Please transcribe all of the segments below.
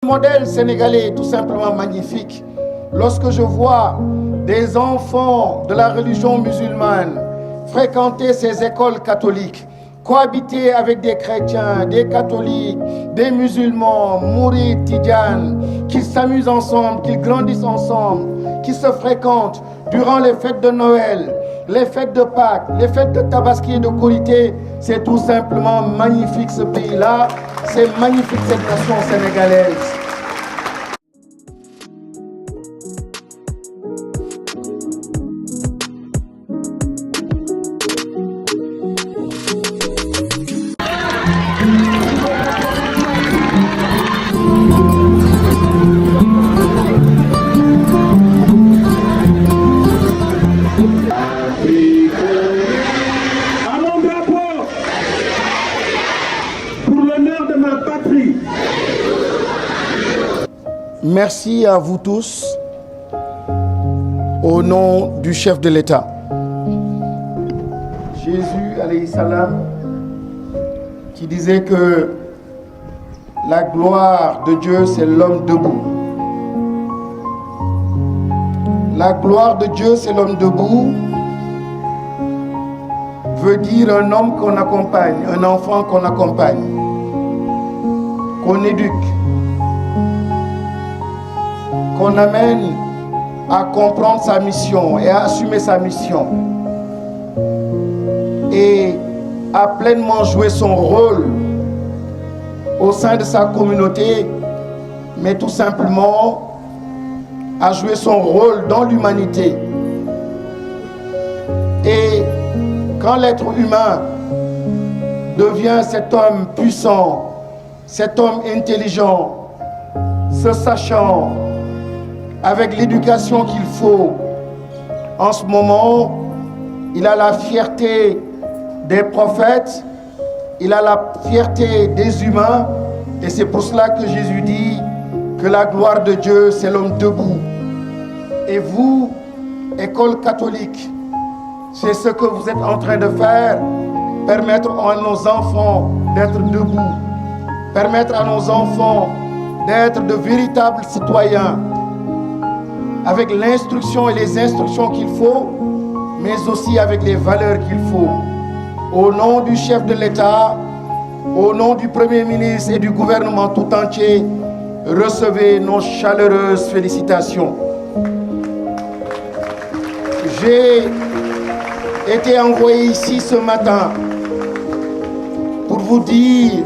Le modèle sénégalais est tout simplement magnifique. Lorsque je vois des enfants de la religion musulmane fréquenter ces écoles catholiques, cohabiter avec des chrétiens, des catholiques, des musulmans, mourides, tidjanes, qu'ils s'amusent ensemble, qu'ils grandissent ensemble, qu'ils se fréquentent durant les fêtes de Noël, les fêtes de Pâques, les fêtes de Tabaski et de Korité, c'est tout simplement magnifique ce pays-là, c'est magnifique cette nation sénégalaise. Merci à vous tous, au nom du chef de l'État. Jésus, alayhi salam, qui disait que la gloire de Dieu, c'est l'homme debout. La gloire de Dieu, c'est l'homme debout, veut dire un homme qu'on accompagne, un enfant qu'on accompagne, qu'on éduque, qu'on amène à comprendre sa mission et à assumer sa mission et à pleinement jouer son rôle au sein de sa communauté, mais tout simplement à jouer son rôle dans l'humanité. Et quand l'être humain devient cet homme puissant, cet homme intelligent, se sachant, avec l'éducation qu'il faut, en ce moment, il a la fierté des prophètes, il a la fierté des humains, et c'est pour cela que Jésus dit que la gloire de Dieu, c'est l'homme debout. Et vous, école catholique, c'est ce que vous êtes en train de faire, permettre à nos enfants d'être debout, permettre à nos enfants d'être de véritables citoyens, avec l'instruction et les instructions qu'il faut, mais aussi avec les valeurs qu'il faut. Au nom du chef de l'État, au nom du Premier ministre et du gouvernement tout entier, recevez nos chaleureuses félicitations. J'ai été envoyé ici ce matin pour vous dire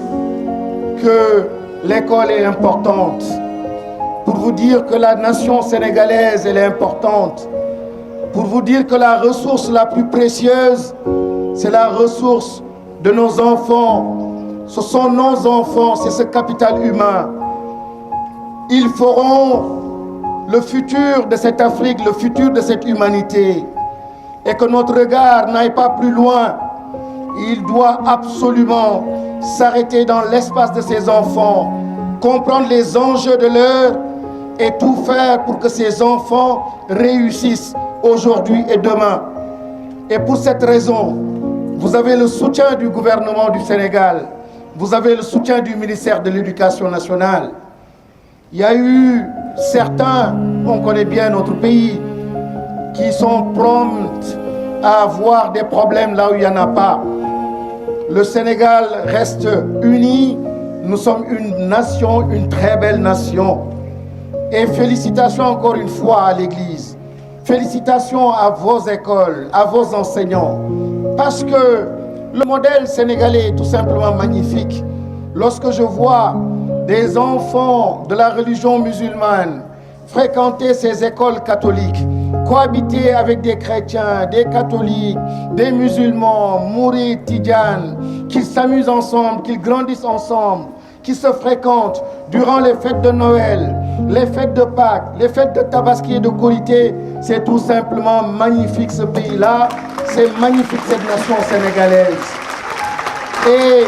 que l'école est importante, pour vous dire que la nation sénégalaise elle est importante, pour vous dire que la ressource la plus précieuse, c'est la ressource de nos enfants. Ce sont nos enfants, c'est ce capital humain. Ils feront le futur de cette Afrique, le futur de cette humanité. Et que notre regard n'aille pas plus loin. Il doit absolument s'arrêter dans l'espace de ces enfants, comprendre les enjeux de l'heure et tout faire pour que ces enfants réussissent aujourd'hui et demain. Et pour cette raison, vous avez le soutien du gouvernement du Sénégal, vous avez le soutien du ministère de l'Éducation nationale. Il y a eu certains, on connaît bien notre pays, qui sont prompts à avoir des problèmes là où il n'y en a pas. Le Sénégal reste uni, nous sommes une nation, une très belle nation. Et félicitations encore une fois à l'Église. Félicitations à vos écoles, à vos enseignants. Parce que le modèle sénégalais est tout simplement magnifique. Lorsque je vois des enfants de la religion musulmane fréquenter ces écoles catholiques, cohabiter avec des chrétiens, des catholiques, des musulmans, mourides, tidjanes, qu'ils s'amusent ensemble, qu'ils grandissent ensemble, qui se fréquentent durant les fêtes de Noël, les fêtes de Pâques, les fêtes de Tabaski et de Korité, c'est tout simplement magnifique ce pays-là, c'est magnifique cette nation sénégalaise. Et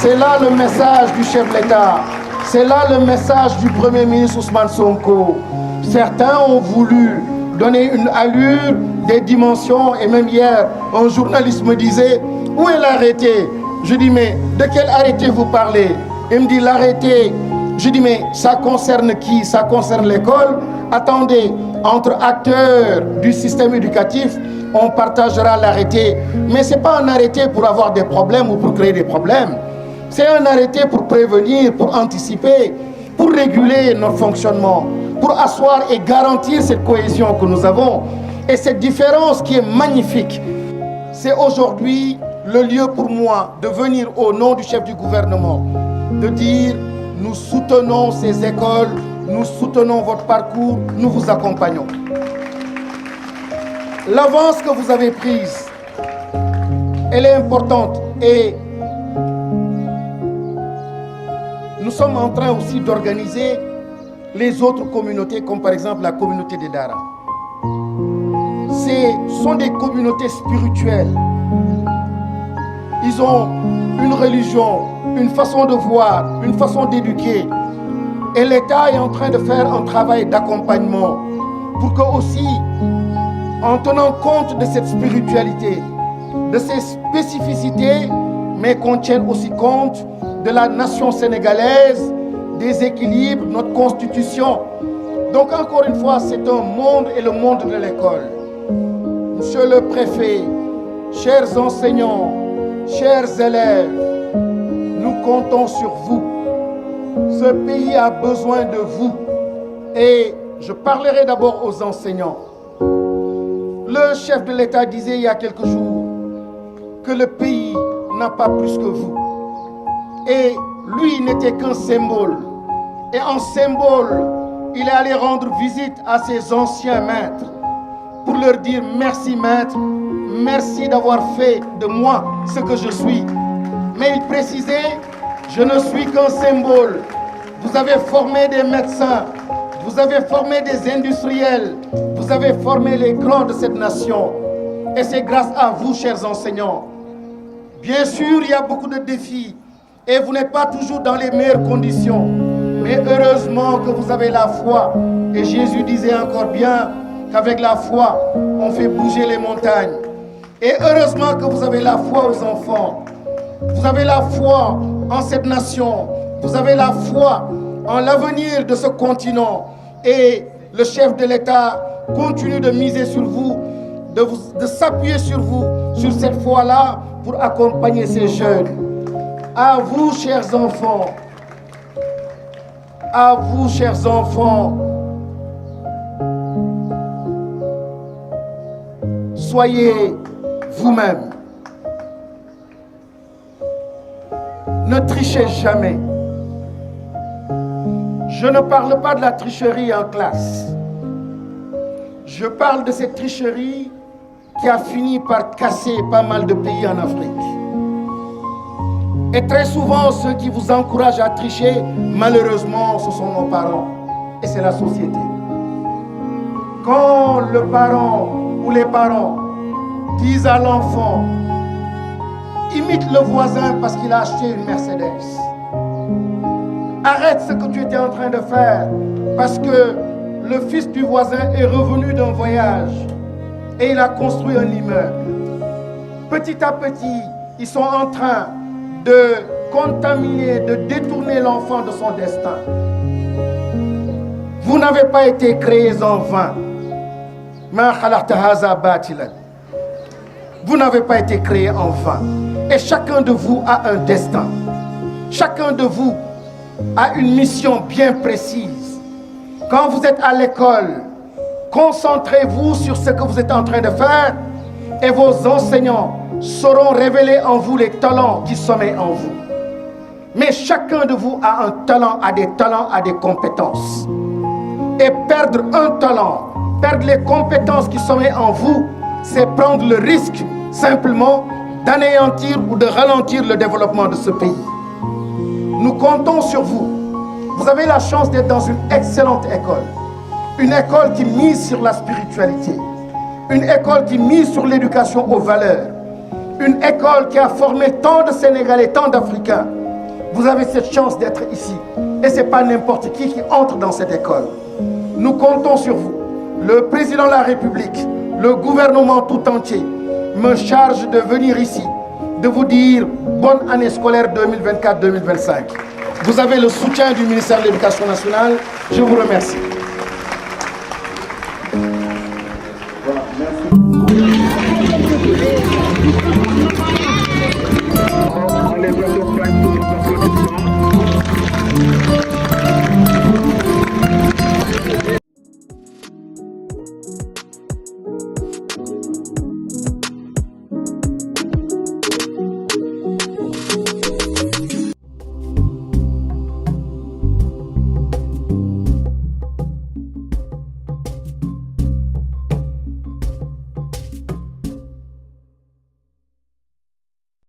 c'est là le message du chef de l'État, c'est là le message du Premier ministre Ousmane Sonko. Certains ont voulu donner une allure, des dimensions, et même hier, un journaliste me disait, où est l'arrêté? Je dis, mais de quel arrêté vous parlez? Il me dit, l'arrêté Je dis, mais ça concerne qui? Ça concerne l'école? Attendez, entre acteurs du système éducatif, on partagera l'arrêté. Mais ce n'est pas un arrêté pour avoir des problèmes ou pour créer des problèmes. C'est un arrêté pour prévenir, pour anticiper, pour réguler notre fonctionnement, pour asseoir et garantir cette cohésion que nous avons. Et cette différence qui est magnifique, c'est aujourd'hui le lieu pour moi de venir au nom du chef du gouvernement, de dire nous soutenons ces écoles, nous soutenons votre parcours, nous vous accompagnons. L'avance que vous avez prise, elle est importante et nous sommes en train aussi d'organiser les autres communautés, comme par exemple la communauté des Dara. Ce sont des communautés spirituelles. Ils ont une religion, une façon de voir, une façon d'éduquer. Et l'État est en train de faire un travail d'accompagnement pour que aussi, en tenant compte de cette spiritualité, de ces spécificités, mais qu'on tienne aussi compte de la nation sénégalaise, des équilibres, notre constitution. Donc encore une fois, c'est un monde et le monde de l'école. Monsieur le préfet, chers enseignants, chers élèves, nous comptons sur vous. Ce pays a besoin de vous. Et je parlerai d'abord aux enseignants. Le chef de l'État disait il y a quelques jours que le pays n'a pas plus que vous. Et lui n'était qu'un symbole. Et en symbole, il est allé rendre visite à ses anciens maîtres pour leur dire merci maître, merci d'avoir fait de moi ce que je suis. Mais il précisait, je ne suis qu'un symbole. Vous avez formé des médecins, vous avez formé des industriels, vous avez formé les grands de cette nation. Et c'est grâce à vous, chers enseignants. Bien sûr, il y a beaucoup de défis et vous n'êtes pas toujours dans les meilleures conditions. Mais heureusement que vous avez la foi. Et Jésus disait encore bien qu'avec la foi, on fait bouger les montagnes. Et heureusement que vous avez la foi aux enfants. Vous avez la foi en cette nation. Vous avez la foi en l'avenir de ce continent. Et le chef de l'État continue de miser sur vous, de s'appuyer sur vous, sur cette foi-là, pour accompagner ces jeunes. À vous, chers enfants. À vous, chers enfants. Soyez vous-même. Ne trichez jamais. Je ne parle pas de la tricherie en classe. Je parle de cette tricherie qui a fini par casser pas mal de pays en Afrique. Et très souvent, ceux qui vous encouragent à tricher, malheureusement, ce sont nos parents. Et c'est la société. Quand le parent ou les parents disent à l'enfant, imite le voisin parce qu'il a acheté une Mercedes. Arrête ce que tu étais en train de faire parce que le fils du voisin est revenu d'un voyage et il a construit un immeuble. Petit à petit, ils sont en train de contaminer, de détourner l'enfant de son destin. Vous n'avez pas été créés en vain. Vous n'avez pas été créés en vain. Et chacun de vous a un destin. Chacun de vous a une mission bien précise. Quand vous êtes à l'école, concentrez-vous sur ce que vous êtes en train de faire et vos enseignants sauront révéler en vous les talents qui sommeillent en vous. Mais chacun de vous a un talent, a des compétences. Et perdre un talent, perdre les compétences qui sommeillent en vous, c'est prendre le risque simplement d'anéantir ou de ralentir le développement de ce pays. Nous comptons sur vous. Vous avez la chance d'être dans une excellente école. Une école qui mise sur la spiritualité. Une école qui mise sur l'éducation aux valeurs. Une école qui a formé tant de Sénégalais, tant d'Africains. Vous avez cette chance d'être ici. Et ce n'est pas n'importe qui entre dans cette école. Nous comptons sur vous. Le président de la République, le gouvernement tout entier, me charge de venir ici, de vous dire bonne année scolaire 2024-2025. Vous avez le soutien du ministère de l'Éducation nationale. Je vous remercie.